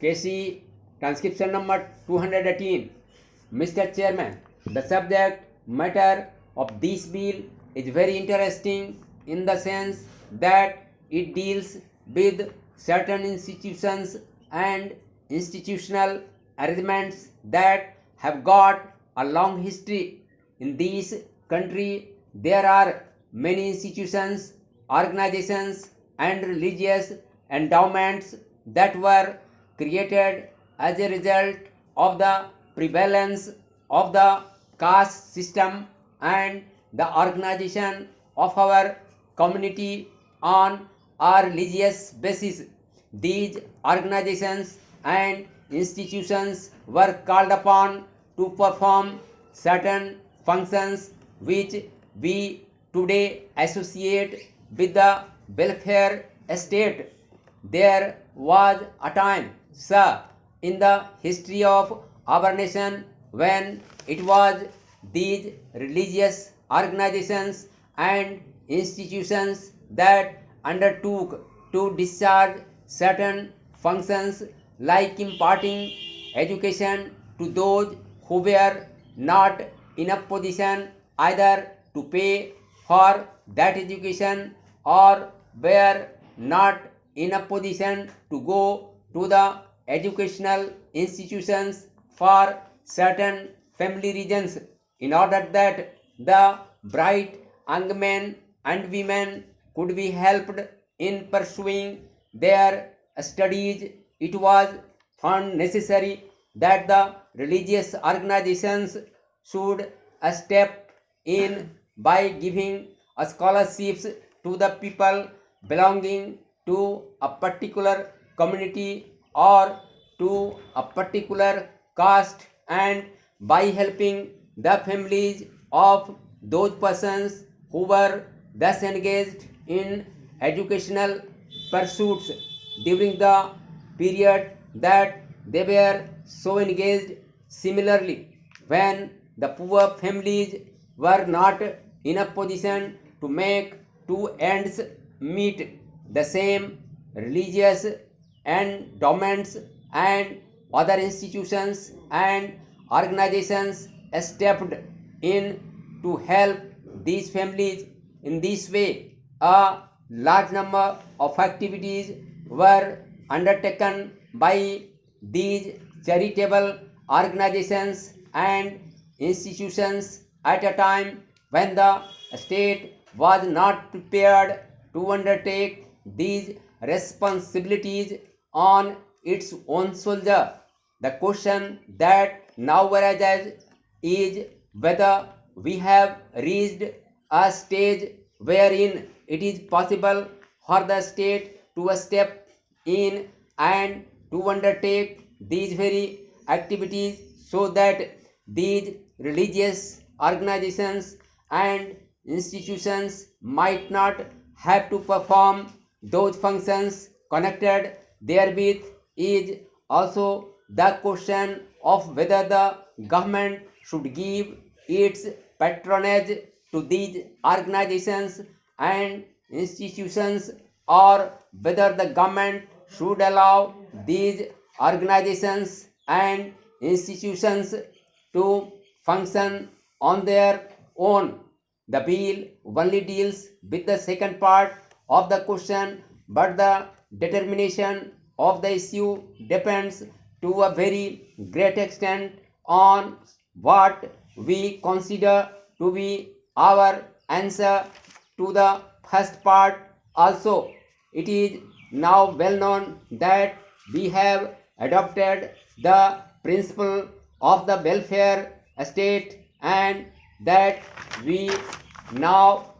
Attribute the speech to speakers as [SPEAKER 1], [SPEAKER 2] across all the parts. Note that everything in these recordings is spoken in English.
[SPEAKER 1] KC transcription number 218. Mr. Chairman, the subject matter of this bill is very interesting in the sense that it deals with certain institutions and institutional arrangements that have got a long history. In this country, there are many institutions, organizations, and religious endowments that were created as a result of the prevalence of the caste system and the organization of our community on a religious basis. These organizations and institutions were called upon to perform certain functions which we today associate with the welfare state. There was a time, sir, in the history of our nation when it was these religious organizations and institutions that undertook to discharge certain functions like imparting education to those who were not in a position either to pay for that education or were not in a position to go to the educational institutions for certain family reasons, in order that the bright young men and women could be helped in pursuing their studies. It was found necessary that the religious organizations should step in by giving scholarships to the people belonging to a particular community or to a particular caste, and by helping the families of those persons who were thus engaged in educational pursuits during the period that they were so engaged. Similarly, when the poor families were not in a position to make two ends meet, the same religious endowments and other institutions and organizations stepped in to help these families. In this way, a large number of activities were undertaken by these charitable organizations and institutions at a time when the state was not prepared to undertake these responsibilities on its own shoulder. The question that now arises is whether we have reached a stage wherein it is possible for the state to step in and to undertake these very activities, so that these religious organizations and institutions might not have to perform those functions connected therewith. Is also the question of whether the government should give its patronage to these organizations and institutions, or whether the government should allow these organizations and institutions to function on their own. The bill only deals with the second part of the question, but the determination of the issue depends to a very great extent on what we consider to be our answer to the first part. Also, it is now well known that we have adopted the principle of the welfare state, and that we now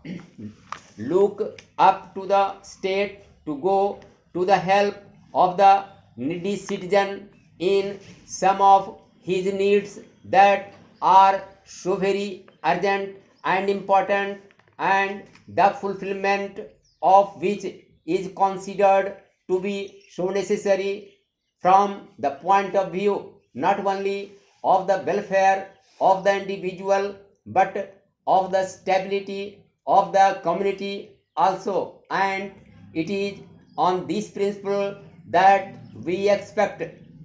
[SPEAKER 1] look up to the state to go to the help of the needy citizen in some of his needs that are so very urgent and important, and the fulfillment of which is considered to be so necessary from the point of view not only of the welfare of the individual but of the stability of the community also. And it is on this principle that we expect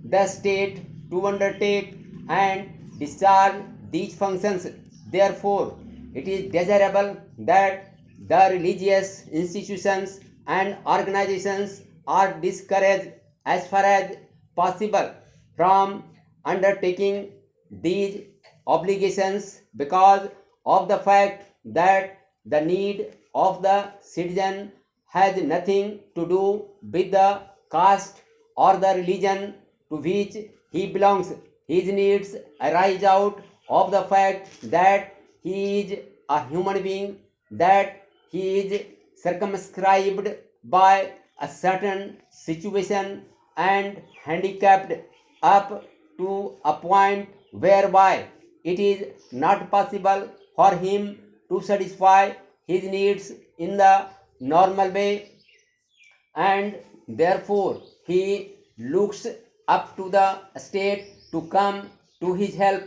[SPEAKER 1] the state to undertake and discharge these functions. Therefore, it is desirable that the religious institutions and organizations are discouraged as far as possible from undertaking these obligations because of the fact that the need of the citizen has nothing to do with the caste or the religion to which he belongs. His needs arise out of the fact that he is a human being, that he is circumscribed by a certain situation and handicapped up to a point whereby it is not possible for him to satisfy his needs in the normal way, and therefore he looks up to the state to come to his help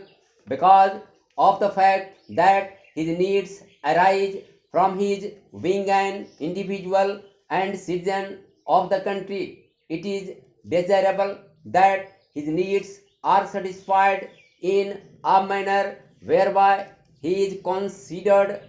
[SPEAKER 1] because of the fact that his needs arise from his being an individual and citizen of the country. It is desirable that his needs are satisfied in a manner whereby he is considered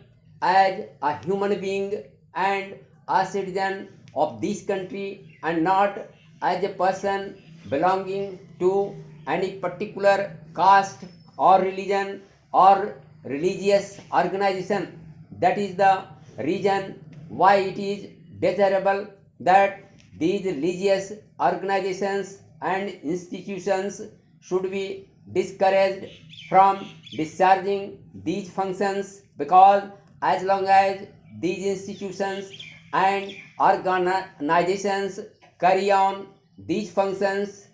[SPEAKER 1] as a human being and a citizen of this country and not as a person belonging to any particular caste or religion or religious organization. That is the reason why it is desirable that these religious organizations and institutions should be discouraged from discharging these functions because as long as these institutions and organizations carry on these functions,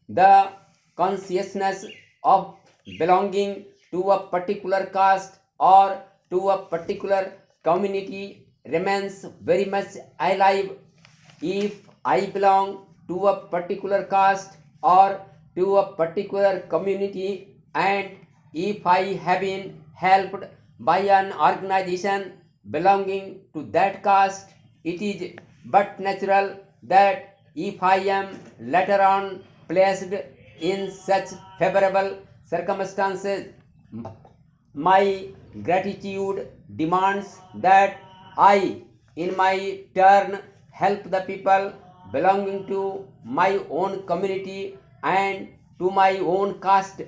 [SPEAKER 1] the consciousness of belonging to a particular caste or to a particular community remains very much alive. If I belong to a particular caste or to a particular community, and if I have been helped by an organization belonging to that caste, it is but natural that if I am later on placed in such favorable circumstances, my gratitude demands that I, in my turn, help the people belonging to my own community and to my own caste.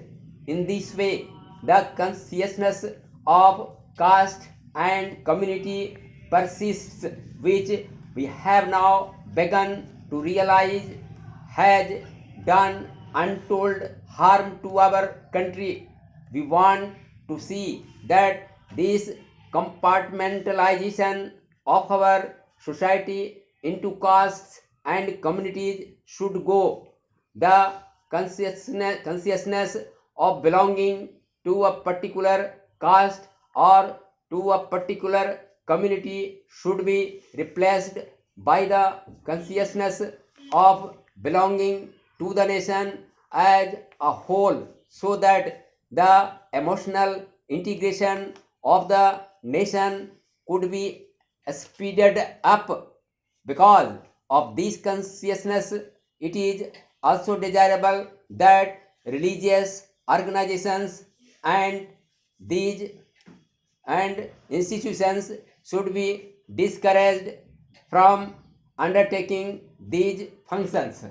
[SPEAKER 1] In this way, the consciousness of caste and community persists, which we have now begun to realize has done untold harm to our country. We want to see that this compartmentalization of our society into castes and communities should go. The consciousness of belonging to a particular caste or to a particular community should be replaced by the consciousness of belonging to the nation as a whole so that the emotional integration of the nation could be speeded up. Because of this consciousness, it is also desirable that religious organizations and these and institutions should be discouraged from undertaking these functions.